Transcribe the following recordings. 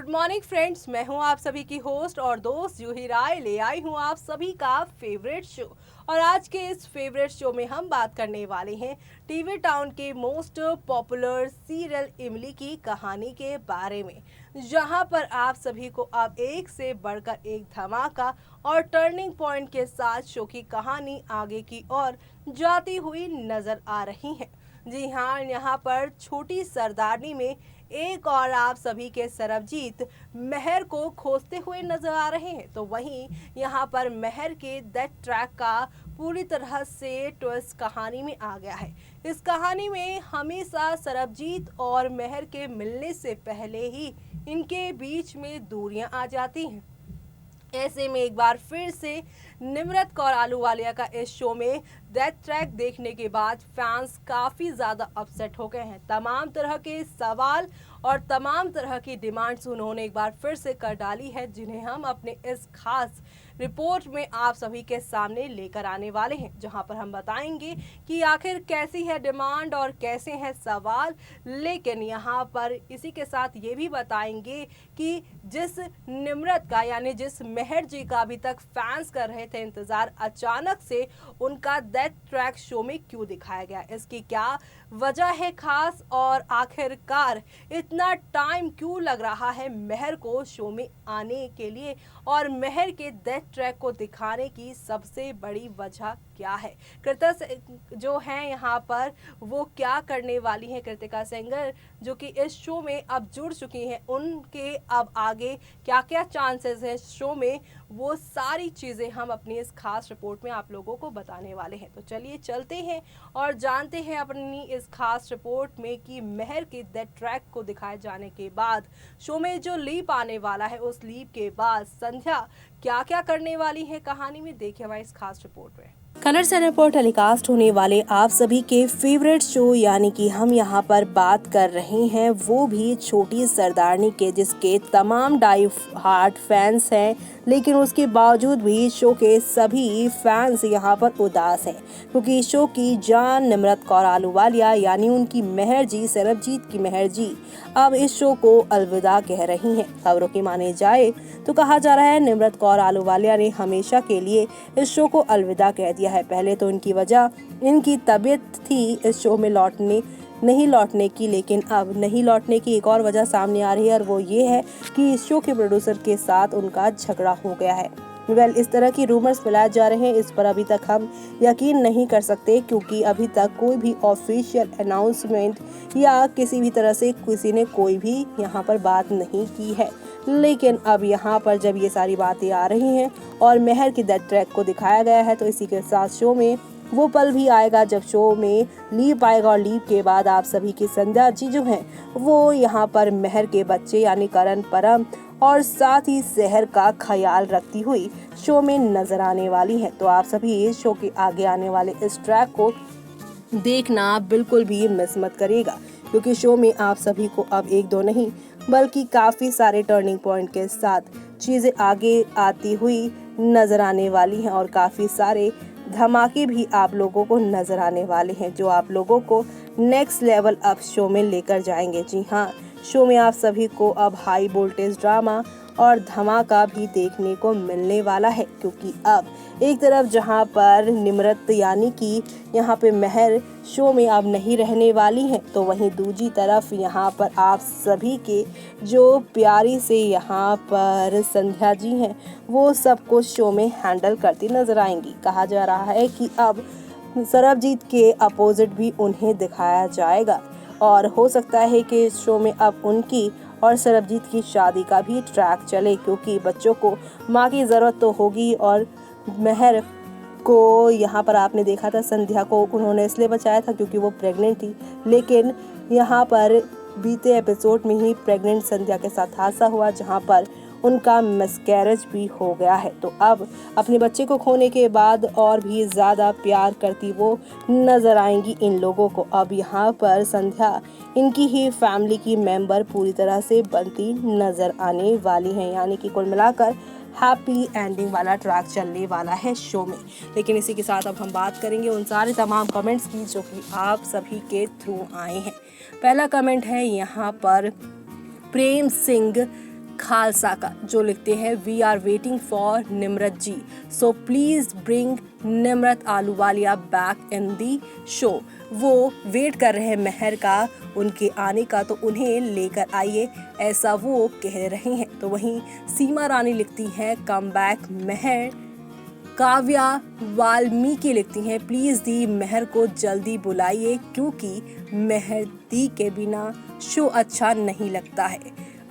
Morning friends, मैं हूं आप सभी की होस्ट और दोस्त जूही राय। ले आई हूं आप सभी का फेवरेट शो। और आज के इस फेवरेट शो में हम बात करने वाले हैं टीवी टाउन के मोस्ट पॉपुलर सीरियल इमली की कहानी के बारे में, जहां पर आप सभी को अब एक से बढ़कर एक धमाका और टर्निंग पॉइंट के साथ शो की कहानी आगे की ओर जाती हुई नजर आ रही है। जी हाँ, यहाँ पर छोटी सरदारनी में एक और आप सभी के सरबजीत मेहर को खोजते हुए नजर आ रहे हैं। तो वहीं यहाँ पर मेहर के डेथ ट्रैक का पूरी तरह से ट्विस्ट कहानी में आ गया है। इस कहानी में हमेशा सरबजीत और मेहर के मिलने से पहले ही इनके बीच में दूरियां आ जाती हैं। ऐसे में एक बार फिर से निम्रत कौर आलूवालिया का इस शो में डेथ ट्रैक देखने के बाद फैंस काफ़ी ज़्यादा अपसेट हो गए हैं। तमाम तरह के सवाल और तमाम तरह की डिमांड्स उन्होंने एक बार फिर से कर डाली है, जिन्हें हम अपने इस खास रिपोर्ट में आप सभी के सामने लेकर आने वाले हैं, जहां पर हम बताएंगे कि आखिर कैसी है डिमांड और कैसे हैं सवाल। लेकिन यहां पर इसी के साथ ये भी बताएंगे कि जिस निम्रत का यानी जिस मेहर जी का अभी तक फैंस कर रहे थे इंतजार, अचानक से उनका डेथ ट्रैक शो में क्यों दिखाया गया, इसकी क्या वजह है खास, और आखिरकार इतना टाइम क्यों लग रहा है मेहर को शो में आने के लिए, और मेहर के डेथ ट्रैक को दिखाने की सबसे बड़ी वजह क्या है। कृतिका जो हैं यहाँ पर वो क्या करने वाली हैं, कृतिका सेंगर जो कि इस शो में अब जुड़ चुकी हैं, उनके अब आगे क्या क्या चांसेस हैं शो में, वो सारी चीज़ें हम अपनी इस खास रिपोर्ट में आप लोगों को बताने वाले हैं। तो चलिए चलते हैं और जानते हैं अपनी इस खास रिपोर्ट में कि मेहर के डेथ ट्रैक को दिखाए जाने के बाद शो में जो लीप आने वाला है, उस लीप के बाद संध्या क्या क्या करने वाली है कहानी में, देखिए हमारी इस खास रिपोर्ट में। कन्नड़ चैनल पर टेलीकास्ट होने वाले आप सभी के फेवरेट शो यानी कि हम यहाँ पर बात कर रहे हैं वो भी छोटी सरदारनी के, जिसके तमाम डाई हार्ट फैंस हैं, लेकिन उसके बावजूद भी शो के सभी फैंस यहाँ पर उदास हैं, क्योंकि शो की जान निम्रत कौर आलूवालिया यानी उनकी मेहर जी, सरबजीत की मेहर जी अब इस शो को अलविदा कह रही हैं। खबरों की माने जाए तो कहा जा रहा है निम्रत कौर आलूवालिया ने हमेशा के लिए इस शो को अलविदा कह दिया है। पहले तो इनकी वजह इनकी तबीयत थी इस शो में नहीं लौटने की, लेकिन अब नहीं लौटने की एक और वजह सामने आ रही है, और वो ये है कि इस शो के प्रोड्यूसर के साथ उनका झगड़ा हो गया है। इस तरह की रूमर्स फैलाए जा रहे हैं, इस पर अभी तक हम यकीन नहीं कर सकते, क्योंकि अभी तक कोई भी ऑफिशियल अनाउंसमेंट या किसी भी तरह से किसी ने कोई भी यहाँ पर बात नहीं की है। लेकिन अब यहाँ पर जब ये सारी बातें आ रही हैं और मेहर की डेथ ट्रैक को दिखाया गया है, तो इसी के साथ शो में वो पल भी आएगा जब शो में लीप आएगा, और लीप के बाद आप सभी की संध्या जी जो हैं वो यहाँ पर मेहर के बच्चे यानी करण, परम और साथ ही शहर का ख्याल रखती हुई शो में नजर आने वाली है। तो आप सभी इस शो के आगे आने वाले इस ट्रैक को देखना बिल्कुल भी मिस मत करिएगा, क्योंकि शो में आप सभी को अब एक दो नहीं बल्कि काफ़ी सारे टर्निंग पॉइंट के साथ चीज़ें आगे आती हुई नज़र आने वाली हैं, और काफ़ी सारे धमाके भी आप लोगों को नज़र आने वाले हैं, जो आप लोगों को नेक्स्ट लेवल अप शो में लेकर जाएंगे। जी हाँ, शो में आप सभी को अब हाई वोल्टेज ड्रामा और धमाका भी देखने को मिलने वाला है, क्योंकि अब एक तरफ जहां पर निम्रत यानी कि यहाँ पे मेहर शो में अब नहीं रहने वाली हैं, तो वहीं दूसरी तरफ यहाँ पर आप सभी के जो प्यारी से यहाँ पर संध्या जी हैं वो सब कुछ शो में हैंडल करती नजर आएंगी। कहा जा रहा है कि अब सरबजीत के अपोजिट भी उन्हें दिखाया जाएगा, और हो सकता है कि इस शो में अब उनकी और सरबजीत की शादी का भी ट्रैक चले, क्योंकि बच्चों को माँ की ज़रूरत तो होगी। और मेहर को यहाँ पर आपने देखा था, संध्या को उन्होंने इसलिए बचाया था क्योंकि वो प्रेग्नेंट थी, लेकिन यहाँ पर बीते एपिसोड में ही प्रेग्नेंट संध्या के साथ हादसा हुआ, जहाँ पर उनका मिसकैरेज भी हो गया है। तो अब अपने बच्चे को खोने के बाद और भी ज़्यादा प्यार करती वो नज़र आएंगी इन लोगों को। अब यहाँ पर संध्या इनकी ही फैमिली की मेंबर पूरी तरह से बनती नज़र आने वाली हैं, यानी कि कुल मिलाकर हैप्पी एंडिंग वाला ट्रैक चलने वाला है शो में। लेकिन इसी के साथ अब हम बात करेंगे उन सारे तमाम कमेंट्स की जो कि आप सभी के थ्रू आए हैं। पहला कमेंट है यहाँ पर प्रेम सिंह खालसा का, जो लिखते हैं we are waiting for Nimrat ji, so please bring Nimrat Ahluwalia back in the show. वो वेट कर रहे हैं महर का उनके आने का, तो उन्हें लेकर आइए, ऐसा वो कह रहे हैं। तो वहीं सीमा रानी लिखती हैं कम बैक महर। काव्या वाल्मीकि लिखती हैं प्लीज दी महर को जल्दी बुलाइए, क्योंकि महर दी के बिना शो अच्छा नहीं लगता है।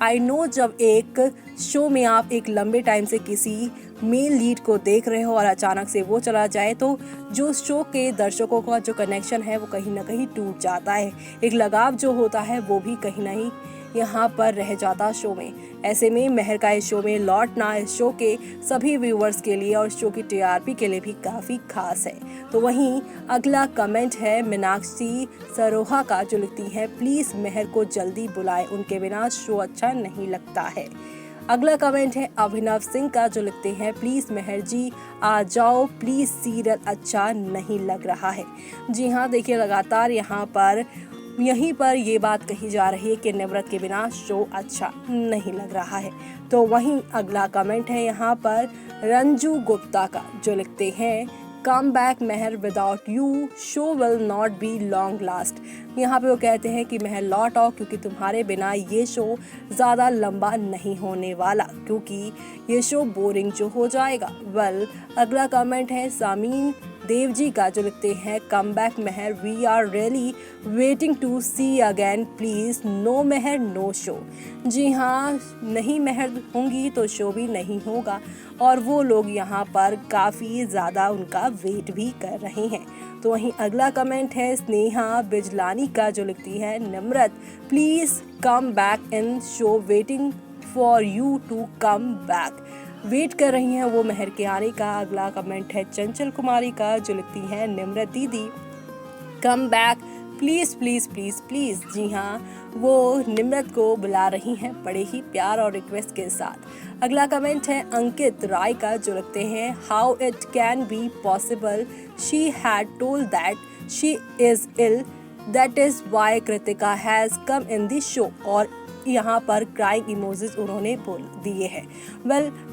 आई नो, जब एक शो में आप एक लंबे टाइम से किसी मेन लीड को देख रहे हो और अचानक से वो चला जाए, तो जो शो के दर्शकों का जो कनेक्शन है वो कहीं ना कहीं टूट जाता है। एक लगाव जो होता है वो भी कहीं ना कहीं यहाँ पर रह जाता शो में। ऐसे में महर का इस शो में लौटना इस शो के सभी व्यूवर्स के लिए और शो की टीआरपी के लिए भी काफ़ी खास है। तो वहीं अगला कमेंट है मीनाक्षी सरोहा का, जो लिखती है प्लीज़ महर को जल्दी बुलाए, उनके बिना शो अच्छा नहीं लगता है। अगला कमेंट है अभिनव सिंह का, जो लिखते हैं प्लीज महर जी आ जाओ, प्लीज सीरियल अच्छा नहीं लग रहा है। जी हाँ, देखिए लगातार यहीं पर ये बात कही जा रही है कि निम्रत के बिना शो अच्छा नहीं लग रहा है। तो वहीं अगला कमेंट है यहाँ पर रंजू गुप्ता का, जो लिखते हैं come back Mehar without you show will not be long last. यहाँ पे वो कहते हैं कि महर लौट आओ, क्योंकि तुम्हारे बिना ये शो ज़्यादा लंबा नहीं होने वाला, क्योंकि ये शो बोरिंग जो हो जाएगा। अगला कमेंट है सामीन देव जी का, जो लिखते हैं come back Mehar we are really waiting to see again, please no Mehar no show. जी हाँ, नहीं महर होंगी तो शो भी नहीं होगा, और वो लोग यहाँ पर काफ़ी ज़्यादा उनका वेट भी कर रहे हैं। तो वहीं अगला कमेंट है स्नेहा बिजलानी का, जो लिखती है Nimrat please come back in show, waiting for you to come back. Wait कर रही हैं वो महर के आने का। अगला कमेंट है चंचल कुमारी का, जो लिखती है निम्रत दीदी come back please please please please. जी हाँ, वो निम्रत को बुला रही हैं बड़े ही प्यार और रिक्वेस्ट के साथ। अगला कमेंट है अंकित राय का, जो लिखते हैं how it can be possible, she had told that she is ill, that is why Kritika has come in the show. और यहाँ पर क्राइंग इमोजीज उन्होंने बोल दिए हैं।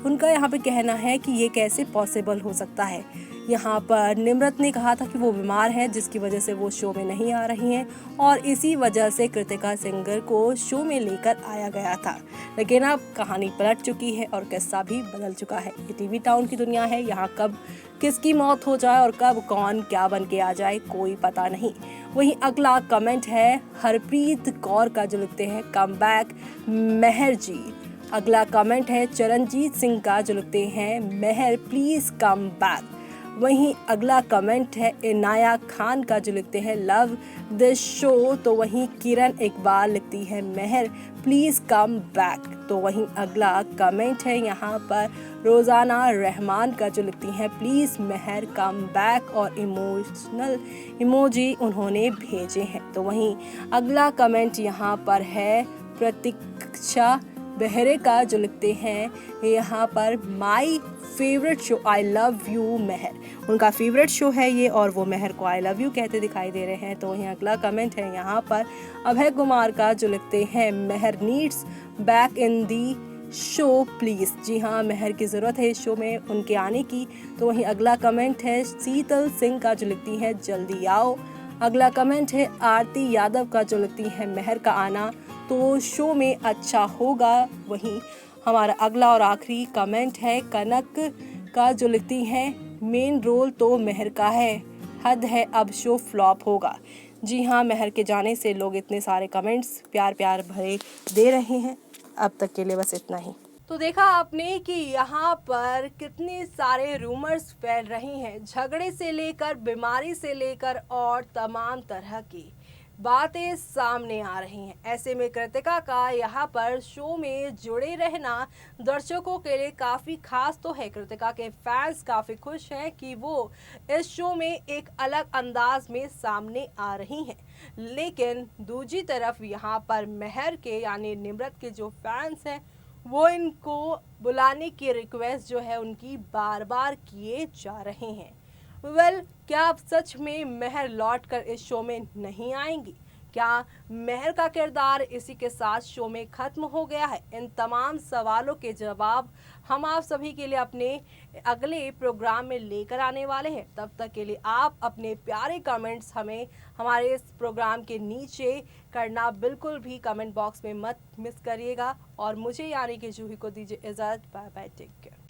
उनका यहाँ पे कहना है कि ये कैसे पॉसिबल हो सकता है। यहाँ पर निम्रत ने कहा था कि वो बीमार है, जिसकी वजह से वो शो में नहीं आ रही हैं, और इसी वजह से कृतिका सिंगर को शो में लेकर आया गया था। लेकिन अब कहानी पलट चुकी है और किस्सा भी बदल चुका है। ये टीवी टाउन की दुनिया है, यहाँ कब किसकी मौत हो जाए और कब कौन क्या बन के आ जाए कोई पता नहीं। वहीं अगला कमेंट है हरप्रीत कौर का, जो लिखते हैं कम बैक महर जी। अगला कमेंट है चरणजीत सिंह का, जो लिखते हैं महर प्लीज कम बैक। वहीं अगला कमेंट है इनाया खान का, जो लिखते हैं लव दिस शो। तो वहीं किरण इकबाल लिखती है महर प्लीज कम बैक। तो वहीं अगला कमेंट है यहाँ पर रोजाना रहमान का, जो लिखती हैं प्लीज महर कम बैक, और इमोशनल इमोजी उन्होंने भेजे हैं। तो वहीं अगला कमेंट यहाँ पर है प्रतीक्षा बेहरे का, जो लिखते हैं यहाँ पर my favourite show I love you Mehar. उनका फेवरेट शो है ये, और वो महर को आई लव यू कहते दिखाई दे रहे हैं। तो वहीं अगला कमेंट है यहाँ पर अभय कुमार का, जो लिखते हैं Mehar needs back in the show please. जी हाँ, महर की ज़रूरत है इस शो में उनके आने की। तो वहीं अगला कमेंट है शीतल सिंह का, जो लिखती है जल्दी आओ। अगला कमेंट है आरती यादव का, जो लिखती है महर का आना तो शो में अच्छा होगा। वहीं हमारा अगला और आखिरी कमेंट है कनक का, जो लिखती हैं मेन रोल तो महर का है, हद है अब शो फ्लॉप होगा। जी हाँ, महर के जाने से लोग इतने सारे कमेंट्स प्यार प्यार भरे दे रहे हैं। अब तक के लिए बस इतना ही। तो देखा आपने कि यहाँ पर कितने सारे रूमर्स फैल रही हैं, झगड़े से लेकर बीमारी से लेकर और तमाम तरह की बातें सामने आ रही हैं। ऐसे में कृतिका का यहाँ पर शो में जुड़े रहना दर्शकों के लिए काफ़ी खास तो है। कृतिका के फैंस काफ़ी खुश हैं कि वो इस शो में एक अलग अंदाज में सामने आ रही हैं। लेकिन दूसरी तरफ यहाँ पर महर के यानी निम्रत के जो फैंस हैं वो इनको बुलाने की रिक्वेस्ट जो है उनकी बार बार किए जा रहे हैं। क्या अब सच में महर लौट कर इस शो में नहीं आएंगी? क्या मेहर का किरदार इसी के साथ शो में खत्म हो गया है? इन तमाम सवालों के जवाब हम आप सभी के लिए अपने अगले प्रोग्राम में लेकर आने वाले हैं। तब तक के लिए आप अपने प्यारे कमेंट्स हमें हमारे इस प्रोग्राम के नीचे करना बिल्कुल भी कमेंट बॉक्स में मत मिस करिएगा। और मुझे यानी कि जूही को दीजिए इजाजत। Bye bye, take care.